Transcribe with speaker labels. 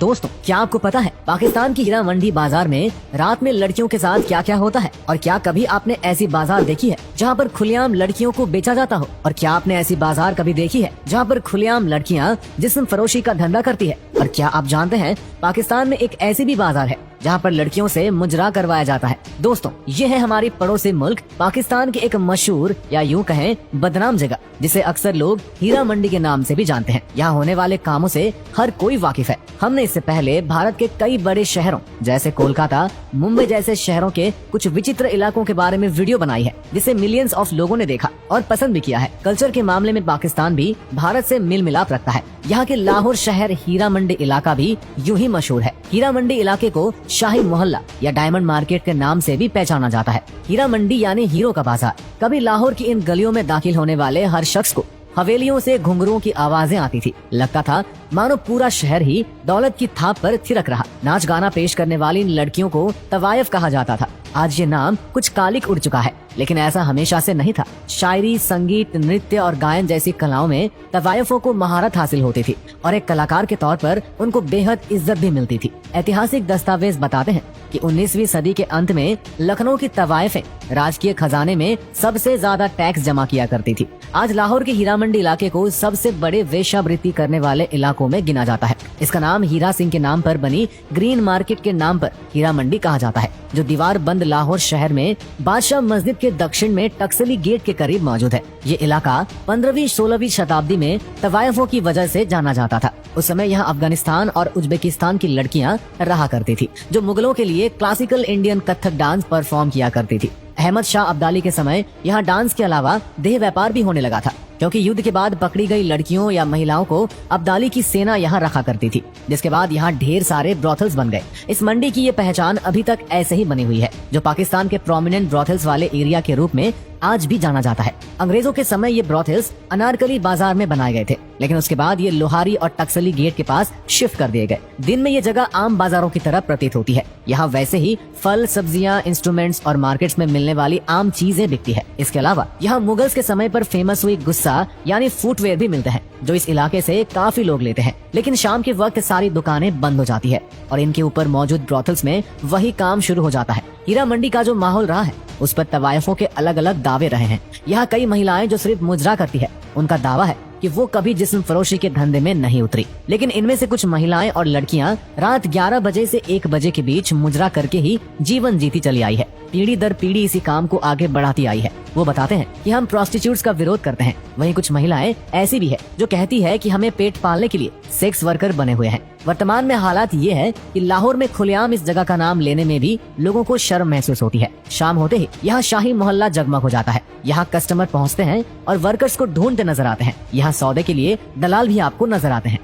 Speaker 1: दोस्तों, क्या आपको पता है पाकिस्तान की हीरा मंडी बाजार में रात में लड़कियों के साथ क्या क्या होता है? और क्या कभी आपने ऐसी बाजार देखी है जहां पर खुलेआम लड़कियों को बेचा जाता हो? और क्या आपने ऐसी बाजार कभी देखी है जहां पर खुलेआम लड़कियां जिस्म फरोशी का धंधा करती है? और क्या आप जानते हैं पाकिस्तान में एक ऐसी भी बाजार है जहाँ पर लड़कियों से मुजरा करवाया जाता है? दोस्तों, ये है हमारी पड़ोसी मुल्क पाकिस्तान की एक मशहूर या यूं कहें बदनाम जगह, जिसे अक्सर लोग हीरा मंडी के नाम से भी जानते हैं। यहाँ होने वाले कामों से हर कोई वाकिफ है। हमने इससे पहले भारत के कई बड़े शहरों जैसे कोलकाता, मुंबई जैसे शहरों के कुछ विचित्र इलाकों के बारे में वीडियो बनाई है, जिसे मिलियंस ऑफ लोगों ने देखा और पसंद भी किया है। कल्चर के मामले में पाकिस्तान भी भारत से मेल मिलाप रखता है। यहाँ के लाहौर शहर हीरा मंडी इलाका भी यूं ही मशहूर है। हीरा मंडी इलाके को शाही मोहल्ला या डायमंड मार्केट के नाम से भी पहचाना जाता है। हीरा मंडी यानी हीरो का बाजार। कभी लाहौर की इन गलियों में दाखिल होने वाले हर शख्स को हवेलियों से घुंघरुओं की आवाजें आती थी। लगता था मानो पूरा शहर ही दौलत की थाप पर थिरक रहा। नाच गाना पेश करने वाली इन लड़कियों को तवायफ कहा जाता था। आज ये नाम कुछ कालिक उड़ चुका है, लेकिन ऐसा हमेशा से नहीं था। शायरी, संगीत, नृत्य और गायन जैसी कलाओं में तवायफों को महारत हासिल होती थी और एक कलाकार के तौर पर उनको बेहद इज्जत भी मिलती थी। ऐतिहासिक दस्तावेज बताते हैं कि 19वीं सदी के अंत में लखनऊ की तवायफें राजकीय खजाने में सबसे ज्यादा टैक्स जमा किया करती थी। आज लाहौर के हीरा मंडी इलाके को सबसे बड़े वेश्यावृत्ति करने वाले इलाकों में गिना जाता है। इसका नाम हीरा सिंह के नाम पर बनी ग्रीन मार्केट के नाम पर हीरा मंडी कहा जाता है, जो दीवार बंद लाहौर शहर में बादशाह मस्जिद के दक्षिण में टक्सली गेट के करीब मौजूद है। ये इलाका 15वीं-16वीं शताब्दी में तवायफों की वजह से जाना जाता था। उस समय यहाँ अफगानिस्तान और उज्बेकिस्तान की लड़कियाँ रहा करती थी, जो मुगलों के लिए classical Indian Kathak dance perform किया करती थी। अहमद शाह अब्दाली के समय यहाँ डांस के अलावा देह व्यापार भी होने लगा था, क्योंकि युद्ध के बाद पकड़ी गई लड़कियों या महिलाओं को अब्दाली की सेना यहाँ रखा करती थी, जिसके बाद यहाँ ढेर सारे ब्रॉथल्स बन गए। इस मंडी की ये पहचान अभी तक ऐसे ही बनी हुई है, जो पाकिस्तान के प्रोमिनेंट ब्रॉथल्स वाले एरिया के रूप में आज भी जाना जाता है। अंग्रेजों के समय ये ब्रॉथल्स अनारकली बाजार में बनाए गए थे, लेकिन उसके बाद ये लोहारी और टक्सली गेट के पास शिफ्ट कर दिए गए। दिन में ये जगह आम बाजारों की तरह प्रतीत होती है। यहाँ वैसे ही फल, सब्जियां, इंस्ट्रूमेंट्स और मार्केट्स में मिलने वाली आम चीजें बिकती है। इसके अलावा यहाँ मुगल्स के समय पर फेमस हुई गुस्सा यानी फुटवेयर भी मिलते हैं, जो इस इलाके से काफी लोग लेते हैं। लेकिन शाम के वक्त सारी दुकानें बंद हो जाती है और इनके ऊपर मौजूद ब्रॉथल्स में वही काम शुरू हो जाता है। हीरा मंडी का जो माहौल रहा है, उस पर तवायफों के अलग अलग दावे रहे हैं। यहाँ कई महिलाएं जो सिर्फ मुजरा करती है, उनका दावा है कि वो कभी जिस्म फरोशी के धंधे में नहीं उतरी। लेकिन इनमें से कुछ महिलाएं और लड़कियां रात 11 बजे से 1 बजे के बीच मुजरा करके ही जीवन जीती चली आई है। पीढ़ी दर पीढ़ी इसी काम को आगे बढ़ाती आई है। वो बताते हैं कि हम प्रोस्टिट्यूट्स का विरोध करते हैं। वहीं कुछ महिलाएं ऐसी भी है जो कहती है कि हमें पेट पालने के लिए सेक्स वर्कर बने हुए हैं। वर्तमान में हालात ये है कि लाहौर में खुलेआम इस जगह का नाम लेने में भी लोगों को शर्म महसूस होती है। शाम होते ही यहाँ शाही मोहल्ला जगमग हो जाता है। यहाँ कस्टमर पहुँचते हैं और वर्कर्स को ढूंढते नजर आते हैं। यहाँ सौदे के लिए दलाल भी आपको नजर आते हैं।